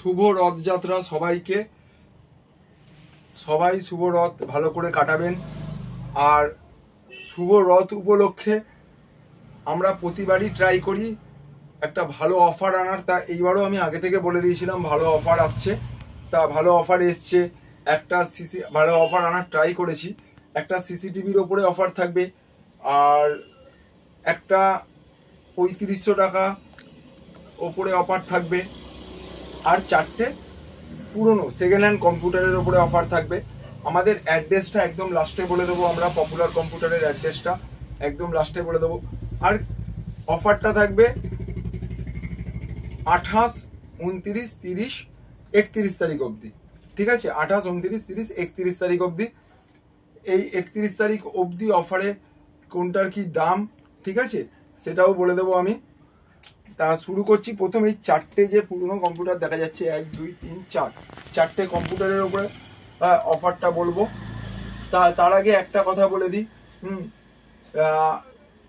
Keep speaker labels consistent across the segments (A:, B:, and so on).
A: শুভ রথযাত্রা সবাইকে। সবাই শুভ রথ ভালো করে কাটাবেন। আর শুভ রথ উপলক্ষে আমরা প্রতিবারই ট্রাই করি একটা ভালো অফার আনার। তা এইবারও আমি আগে থেকে বলে দিয়েছিলাম ভালো অফার আসছে। তা ভালো অফার এসছে। একটা ভালো অফার আনার ট্রাই করেছি। একটা সিসিটিভির ওপরে অফার থাকবে, আর একটা 3500 টাকা ওপরে অফার থাকবে, আর 4টে পুরনো সেকেন্ড হ্যান্ড কম্পিউটারের ওপরে অফার থাকবে। আমাদের অ্যাড্রেসটা একদম লাস্টে বলে দেবো, আমরা পপুলার কম্পিউটারের অ্যাড্রেসটা একদম লাস্টে বলে দেবো। আর অফারটা থাকবে 28, 29, 30, 31 তারিখ অবধি। ঠিক আছে, 28, 29, 30, 31 তারিখ অবধি। এই 31 তারিখ অবধি অফারে কোনটার কি দাম, ঠিক আছে, সেটাও বলে দেবো আমি। তা শুরু করছি। প্রথম এই 4টে যে পুরনো কম্পিউটার দেখা যাচ্ছে, 1, 2, 3, 4, 4টে কম্পিউটারের উপরে অফারটা বলবো। তার আগে একটা কথা বলে দিই,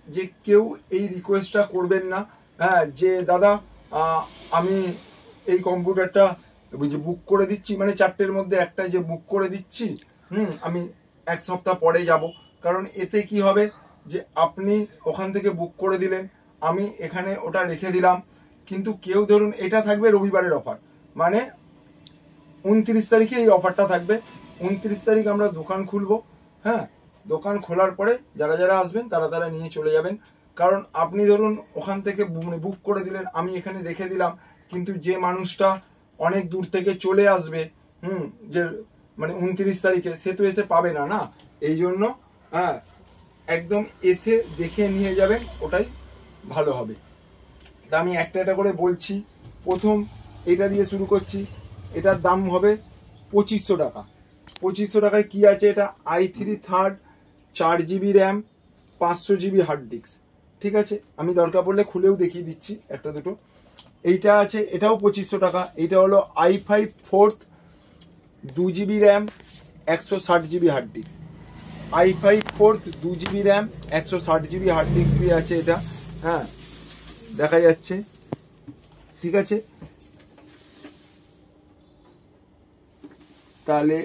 A: যে কেউ এই রিকোয়েস্টটা করবেন না, হ্যাঁ, যে দাদা আমি এই কম্পিউটারটা বুক করে দিচ্ছি, মানে 4টের মধ্যে একটা যে বুক করে দিচ্ছি, আমি 1 সপ্তাহ পরে যাব। কারণ এতে কি হবে, যে আপনি ওখান থেকে বুক করে দিলেন, আমি এখানে ওটা রেখে দিলাম, কিন্তু কেউ ধরুন এটা থাকবে রবিবারের অফার, মানে 29 তারিখে এই অফারটা থাকবে। 29 তারিখ আমরা দোকান খুলবো। হ্যাঁ, দোকান খোলার পরে যারা যারা আসবেন তারা নিয়ে চলে যাবেন। কারণ আপনি ধরুন ওখান থেকে বুক করে দিলেন, আমি এখানে রেখে দিলাম, কিন্তু যে মানুষটা অনেক দূর থেকে চলে আসবে, যে মানে 29 তারিখে, সে তো এসে পাবে না, না। এই জন্য হ্যাঁ, একদম এসে দেখে নিয়ে যাবেন, ওটাই ভালো হবে। তা আমি একটা একটা করে বলছি। প্রথম এটা দিয়ে শুরু করছি। এটার দাম হবে 2500 টাকা। 2500 টাকায় কি আছে, এটা i3 third, 4GB RAM, 500GB hard disk. ঠিক আছে, আমি দরকার পড়লে খুলেও দেখিয়ে দিচ্ছি একটা দুটো। এইটা আছে, এটাও 2500 টাকা। এইটা হলো i5 fourth, 2GB RAM, 160GB hard disk. i5 fourth, 2GB RAM, 160GB hard disk দিয়ে আছে এটা। হ্যাঁ, দেখা যাচ্ছে, ঠিক আছে। তাহলে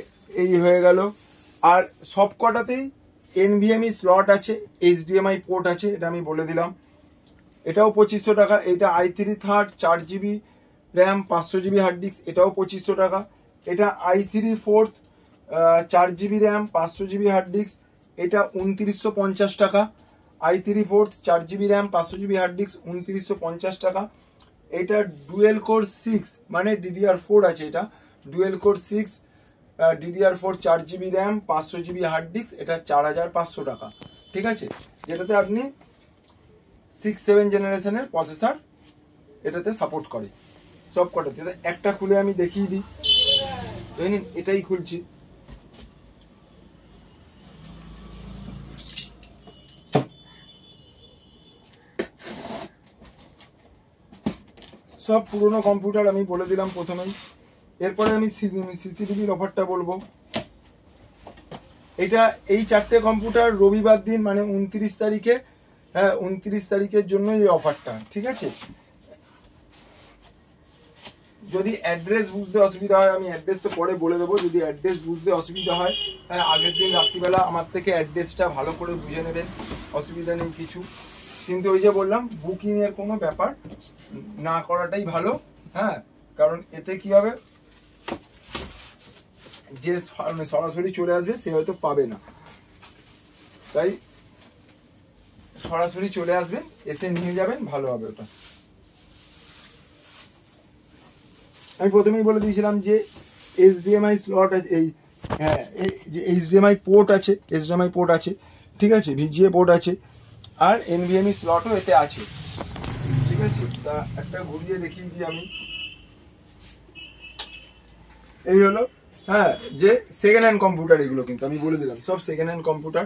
A: এই হয়ে গেল। আর সব কটাতেই NVMe স্লট আছে, HDMI পোর্ট আছে, এটা আমি বলে দিলাম। এটাও 2500 টাকা। এটা i3 third, 4GB RAM, 500GB hard disk, এটাও 2500 টাকা। এটা i3 fourth, 4GB RAM, 500GB hard disk, এটা 2950 টাকা। i3 fourth, 4GB RAM, 500GB hard disk, 2950 টাকা। এটা ডুয়েল কোর 6, মানে DDR4 আছে, এটা dual core 6, DDR4, 4GB RAM, 500GB hard disk, এটা 4500 টাকা। ঠিক আছে, যেটাতে আপনি 6-7 জেনারেশনের প্রসেসর এটাতে সাপোর্ট করে সব কটাতে। একটা খুলে আমি দেখিয়ে দিই। এটাই খুলছি। সব পুরনো কম্পিউটার আমি বলে দিলাম প্রথমেই। এরপরে আমি সিসিটিভির অফারটা বলবো। এটা এই 4টে কম্পিউটার রবিবার দিন, মানে 29 তারিখে, হ্যাঁ 29 তারিখের জন্য এই অফারটা। ঠিক আছে, যদি অ্যাড্রেস বুঝতে অসুবিধা হয়, আমি অ্যাড্রেস তো পরে বলে দেবো। যদি অ্যাড্রেস বুঝতে অসুবিধা হয়, হ্যাঁ আগের দিন রাত্রিবেলা আমার থেকে অ্যাড্রেসটা ভালো করে বুঝে নেবেন, অসুবিধা নেই কিছু। কিন্তু ওই যে বললাম, বুকিংয়ের কোনো ব্যাপার না করাটাই ভালো। হ্যাঁ, কারণ এতে কি হবে, যে সরাসরি চলে আসবে সে হয়তো পাবে না, তাই সরাসরি চলে আসবেন, এসে নিয়ে যাবেন, ভালো হবে ওটা। আমি প্রথমেই বলে দিয়েছিলাম যে HDMI স্লট আছে, এই হ্যাঁ যে HDMI পোর্ট আছে, HDMI পোর্ট আছে, ঠিক আছে, VGA পোর্ট আছে, আর NVMe স্লটও এতে আছে। ঠিক আছে, তা একটা ঘুরিয়ে দেখিয়ে দিই আমি। এই হলো, হ্যাঁ, যে সেকেন্ড হ্যান্ড কম্পিউটার, এগুলো কিন্তু আমি বলে দিলাম সব সেকেন্ড হ্যান্ড কম্পিউটার।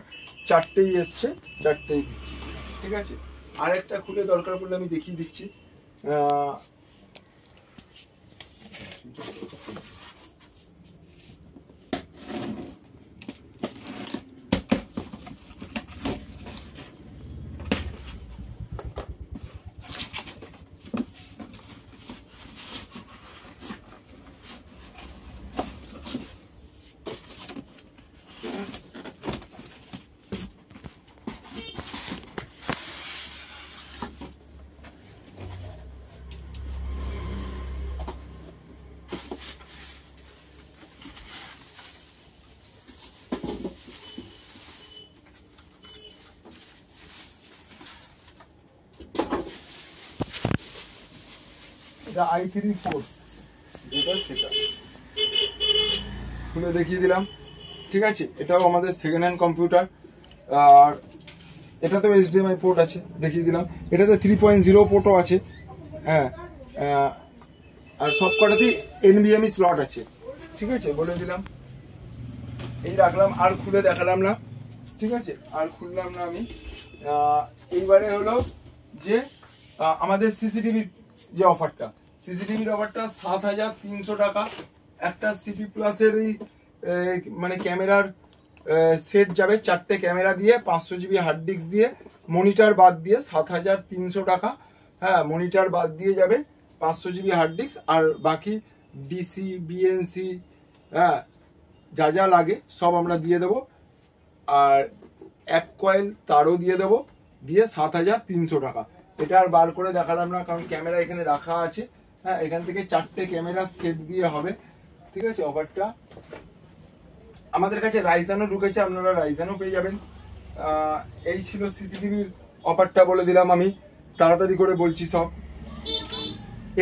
A: 4টেই এসছে, 4টেই দিচ্ছি। ঠিক আছে, আর একটা খুলে দরকার পড়লে আমি দেখিয়ে দিচ্ছি। এটা i3 4 যেটা সেটা খুলে দেখিয়ে দিলাম। ঠিক আছে, এটাও আমাদের সেকেন্ড হ্যান্ড কম্পিউটার। আর এটাতেও HDMI পোর্ট আছে, দেখিয়ে দিলাম। এটাতে 3.0 পোর্টও আছে। হ্যাঁ, আর সব কটাতেই NVMe স্লট আছে। ঠিক আছে, বলে দিলাম। এই রাখলাম, আর খুলে দেখালাম না। ঠিক আছে, আর খুললাম না আমি। এইবারে হলো যে আমাদের সিসিটিভির যে অফারটা, সিসিটিভির অফারটা 7,300 টাকা। একটা সিপি প্লাসের এই মানে ক্যামেরার সেট যাবে, 4টে ক্যামেরা দিয়ে 500 GB হার্ড ডিস্ক দিয়ে, মনিটর বাদ দিয়ে 7,300 টাকা। হ্যাঁ, মনিটর বাদ দিয়ে যাবে 500 GB হার্ড ডিস্ক, আর বাকি ডিসি বিএনসি হ্যাঁ যা যা লাগে সব আমরা দিয়ে দেবো। আর এক কয়েল তারও দিয়ে দেবো, দিয়ে 7,300 টাকা। এটা আর বার করে দেখালাম না, কারণ ক্যামেরা এখানে রাখা আছে। হ্যাঁ, এখান থেকে 4টে ক্যামেরা সেট দিয়ে হবে। ঠিক আছে, অফারটা আমাদের কাছে রাইজানও ঢুকেছে, আপনারা রাইজানও পেয়ে যাবেন। এই ছিল সিসিটিভির অফারটা, বলে দিলাম আমি, তাড়াতাড়ি করে বলছি সব।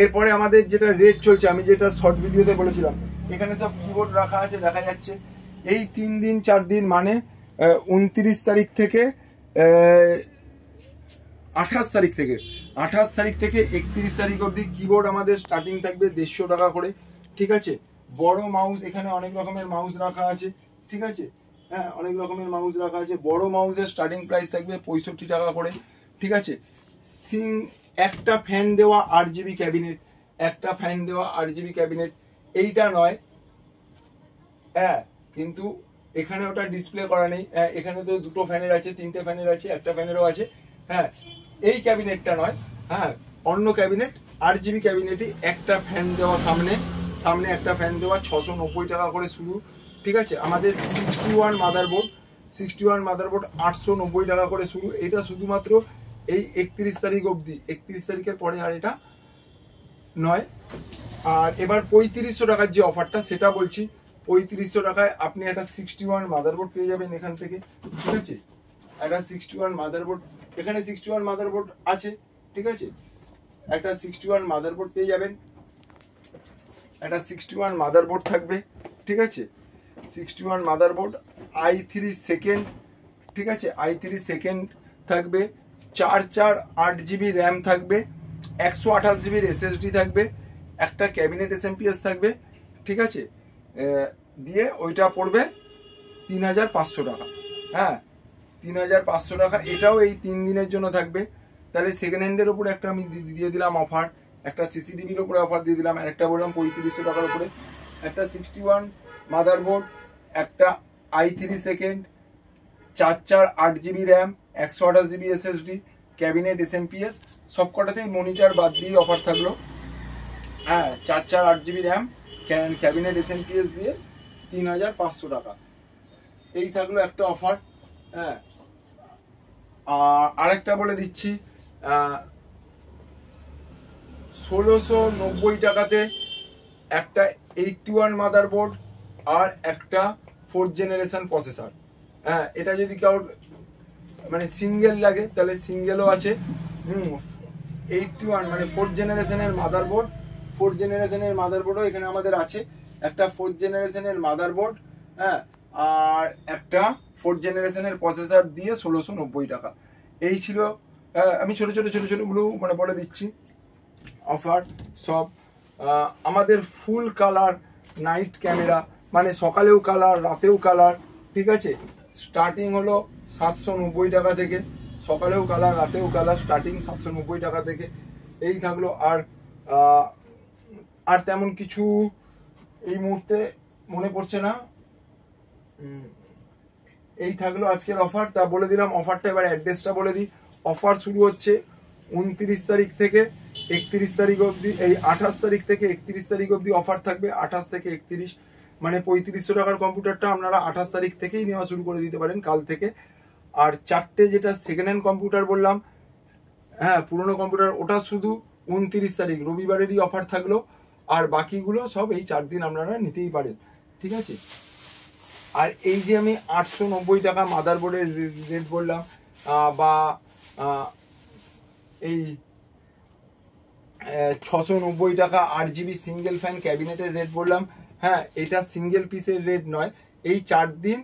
A: এরপরে আমাদের যেটা রেট চলছে, আমি যেটা শর্ট ভিডিওতে বলেছিলাম, এখানে সব কিবোর্ড রাখা আছে, দেখা যাচ্ছে। এই 3 দিন 4 দিন মানে 29 তারিখ থেকে 28 তারিখ থেকে 31 তারিখ অবধি কিবোর্ড আমাদের স্টার্টিং থাকবে 150 টাকা করে। ঠিক আছে, বড় মাউস এখানে অনেক রকমের মাউস রাখা আছে। ঠিক আছে, হ্যাঁ, অনেক রকমের মাউস রাখা আছে। বড় মাউসের স্টার্টিং প্রাইস থাকবে 65 টাকা করে। ঠিক আছে, একটা ফ্যান দেওয়া 8 GB ক্যাবিনেট, একটা ফ্যান দেওয়া 8 GB ক্যাবিনেট, এইটা নয়। হ্যাঁ, কিন্তু এখানে ওটা ডিসপ্লে করা নেই। এখানে তো 2টো ফ্যানের আছে, 3টে ফ্যানের আছে, একটা ফ্যানেরও আছে। হ্যাঁ, এই ক্যাবিনেটটা নয়। হ্যাঁ, অন্য ক্যাবিনেট 8 GB ক্যাবিনেটই, একটা ফ্যান দেওয়া, সামনে একটা ফ্যান দেওয়া, 690 টাকা করে শুরু। ঠিক আছে, আমাদের 61 মাদারবোর্ড 890 টাকা করে শুরু। এটা শুধুমাত্র এই 31 তারিখ অবধি, 31 তারিখের পরে আর এটা নয়। আর এবার 3500 টাকার যে অফারটা সেটা বলছি। 3500 টাকায় আপনি একটা 61 মাদারবোর্ড পেয়ে যাবেন এখান থেকে। ঠিক আছে, একটা 61 মাদারবোর্ড, এখানে 61 মাদারবোর্ড আছে। ঠিক আছে, একটা 61 মাদারবোর্ড পেয়ে যাবেন, একটা 61 মাদারবোর্ড থাকবে। ঠিক আছে, 61 মাদারবোর্ড i3 সেকেন্ড। ঠিক আছে, i3 সেকেন্ড থাকবে, 8 GB র্যাম থাকবে, 128 GB SSD থাকবে, একটা ক্যাবিনেট SMPS থাকবে। ঠিক আছে, দিয়ে ওইটা পড়বে 3,500 টাকা। হ্যাঁ, 3,500 টাকা। এটাও এই 3 দিনের জন্য থাকবে। তাহলে সেকেন্ড হ্যান্ডের উপরে একটা আমি দিয়ে দিলাম অফার, একটা সিসিটিভির উপরে অফার দিয়ে দিলাম, আর একটা বললাম 3500 টাকার উপরে। একটা 61 মাদারবোর্ড, একটা i3 second, 8 GB RAM, 128 GB SSD, cabinet SMPS, সব কটাতেই মনিটর বাদ দিয়ে অফার থাকলো। হ্যাঁ, 8 GB র্যাম, ক্যাবিনেট SMPS দিয়ে 3,500 টাকা। এই থাকলো একটা অফার। হ্যাঁ, আরেকটা বলে দিচ্ছি, 1,690 টাকাতে একটা 81 মাদারবোর্ড আর একটা 4th জেনারেশন প্রসেসর। হ্যাঁ, এটা যদি কারোর মানে সিঙ্গেল লাগে তাহলে সিঙ্গেলও আছে। 81 মানে 4th জেনারেশনের মাদারবোর্ড, 4th জেনারেশনের মাদারবোর্ডও এখানে আমাদের আছে। একটা 4th জেনারেশনের মাদারবোর্ড, হ্যাঁ, আর একটা 4th জেনারেশনের প্রসেসর দিয়ে 1,690 টাকা। এই ছিল, আমি ছোট গুলো মানে বলে দিচ্ছি অফার সব। আমাদের ফুল কালার নাইট ক্যামেরা, মানে সকালেও কালার রাতেও কালার। ঠিক আছে, স্টার্টিং হলো 790 টাকা থেকে, সকালেও কালার রাতেও কালার, স্টার্টিং 790 টাকা থেকে। এই থাকলো। আর তেমন কিছু এই মুহূর্তে মনে পড়ছে না। এই থাকলো আজকের অফার। তা বলে দিলাম অফারটা, এবার অ্যাড্রেসটা বলে দিই। অফার শুরু হচ্ছে 29 তারিখ থেকে 31 তারিখ অবধি। এই 28 তারিখ থেকে 31 তারিখ অবধি অফার থাকবে। 28 থেকে 31 মানে 3500 টাকার কম্পিউটারটা আপনারা 28 তারিখ থেকেই নেওয়া শুরু করে দিতে পারেন, কাল থেকে। আর 4টে যেটা সেকেন্ড হ্যান্ড কম্পিউটার বললাম, হ্যাঁ, পুরোনো কম্পিউটার, ওটা শুধু 29 তারিখ রবিবারেরই অফার থাকলো। আর বাকিগুলো সব এই 4 দিন আপনারা নিতেই পারেন। ঠিক আছে, আর এই যে আমি 890 টাকা মাদারবোর্ডের রেট বললাম, বা এই 690 টাকা 8GB সিঙ্গেল ফ্যান ক্যাবিনেটের রেট বললাম। হ্যাঁ, এটা সিঙ্গেল পিসের রেট নয়, এই 4 দিন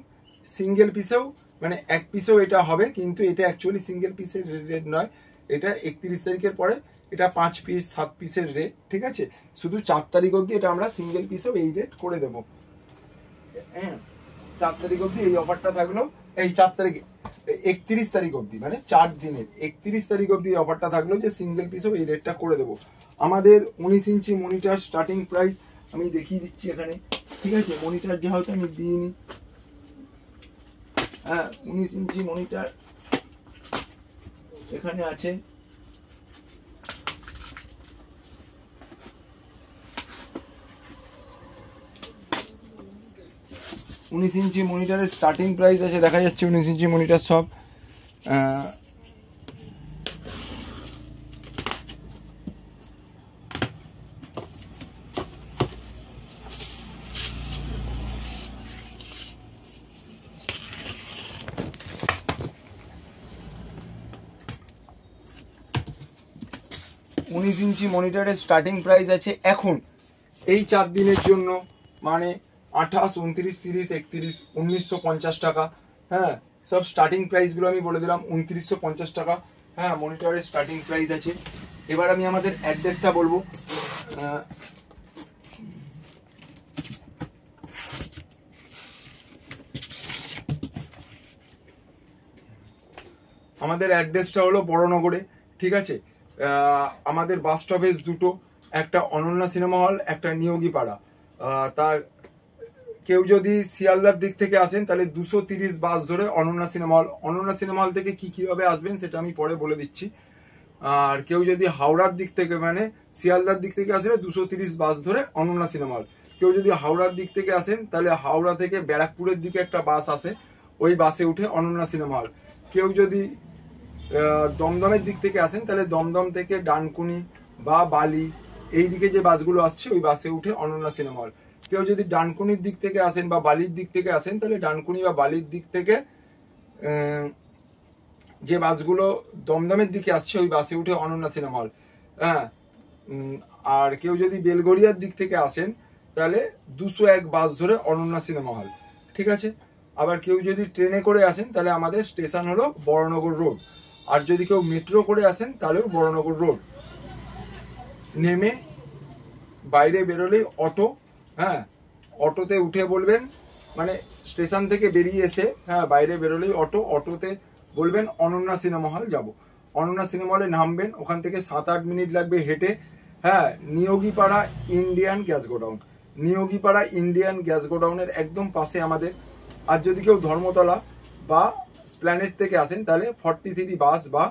A: সিঙ্গেল পিসেও মানে এক পিসেও এটা হবে, কিন্তু এটা অ্যাকচুয়ালি সিঙ্গেল পিসের রেট নয়, এটা 31 তারিখের পরে এটা 5 পিস 7 পিসের রেট, ঠিক আছে। শুধু 4 তারিখ অবধি এটা আমরা সিঙ্গেল পিসেও এই রেট করে দেবো। হ্যাঁ, 4 তারিখ অবধি এই অফারটা থাকলো, এই 4 তারিখ 31 তারিখ অবধি, মানে 4 দিনের 31 তারিখ অবধি অফারটা থাকলো যে সিঙ্গেল পিসেও এই রেটটা করে দেবো। আমাদের 19 ইঞ্চি মনিটর স্টার্টিং প্রাইস আমি দেখিয়ে দিচ্ছি এখানে, ঠিক আছে। মনিটর যেহেতু আমি দিইনি, হ্যাঁ 19 ইঞ্চি মনিটর এখানে আছে। উনিশ ইঞ্চি মনিটরের স্টার্টিং প্রাইস আছে, দেখা যাচ্ছে 19 ইঞ্চি মনিটর সব। উনিশ ইঞ্চি মনিটরের স্টার্টিং প্রাইস আছে এখন এই 4 দিনের জন্য, মানে 28, 29, 30, 31, 1950 টাকা। হ্যাঁ, সব স্টার্টিং প্রাইসগুলো আমি বলে দিলাম, 2950 টাকা। হ্যাঁ, মনিটরের স্টার্টিং প্রাইস আছে। এবার আমি আমাদের অ্যাড্রেসটা বলবো। আমাদের অ্যাড্রেসটা হলো বড়নগরে, ঠিক আছে। আমাদের বাস স্টপেজ দুটো, একটা অনন্যা সিনেমা হল, একটা নিয়োগীপাড়া। তা কেউ যদি শিয়ালদার দিক থেকে আসেন তাহলে 230 বাস ধরে Ananya cinema hall. Ananya cinema hall থেকে কিভাবে আসবেন সেটা আমি পরে বলে দিচ্ছি। আর কেউ যদি হাওড়ার দিক থেকে, মানে শিয়ালদার দিক থেকে আসলে 230 বাস ধরে অনন্যা সিনেমা হল। কেউ যদি হাওড়ার দিক থেকে আসেন তাহলে হাওড়া থেকে ব্যারাকপুরের দিকে একটা বাস আসে, ওই বাসে উঠে অনন্যা সিনেমা হল। কেউ যদি দমদমের দিক থেকে আসেন তাহলে দমদম থেকে ডানকুনি বা বালি এই দিকে যে বাসগুলো আসছে ওই বাসে উঠে অনন্যা সিনেমা হল। কেউ যদি ডানকুনির দিক থেকে আসেন বা বালির দিক থেকে আসেন তাহলে ডানকুনি বা বালির দিক থেকে যে বাসগুলো দমদমের দিকে আসছে ওই বাসে উঠে অনন্যা সিনেমা হল। হ্যাঁ, আর কেউ যদি বেলগড়িয়ার দিক থেকে আসেন তাহলে 201 বাস ধরে অনন্যা সিনেমা হল, ঠিক আছে। আবার কেউ যদি ট্রেনে করে আসেন তাহলে আমাদের স্টেশন হলো বড়নগর রোড। আর যদি কেউ মেট্রো করে আসেন তাহলেও বড়নগর রোড। নেমে বাইরে বেরোলেই অটো, হ্যাঁ অটোতে উঠে বলবেন, মানে স্টেশন থেকে বেরিয়ে এসে হ্যাঁ বাইরে বেরোলেই অটো, অটোতে বলবেন অনন্যা সিনেমা হল যাব। অনন্যা সিনেমা হলে নামবেন, ওখান থেকে 7-8 মিনিট লাগবে হেঁটে। হ্যাঁ, Neogipara Indian gas godown, Neogipara Indian gas গোডাউনের একদম পাশে আমাদের। আর যদি কেউ ধর্মতলা বা স্প্ল্যানেট থেকে আসেন তাহলে 43 বাস বা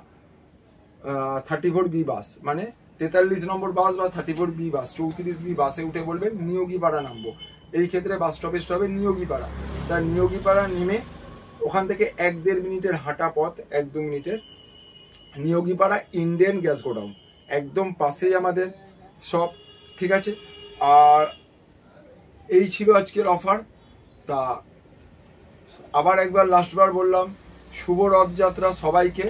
A: 34B বাস, মানে 43 নম্বর বাস বা 34B বাস, 34B বাসে উঠে বলবেন নিয়োগীপাড়া নামবো। এই ক্ষেত্রে বাস স্টপেজ হবে নিয়োগীপাড়া। তার নিয়োগীপাড়া নেমে ওখান থেকে 1-1.5 মিনিটের হাঁটা পথ, 1-2 মিনিটের, নিয়োগীপাড়া ইন্ডিয়ান গ্যাস গোডাউন একদম পাশেই আমাদের সব, ঠিক আছে। আর এই ছিল আজকের অফার। তা আবার একবার লাস্টবার বললাম, শুভ রথযাত্রা সবাইকে,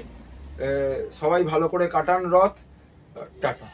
A: সবাই ভালো করে কাটান রথ। টাটা।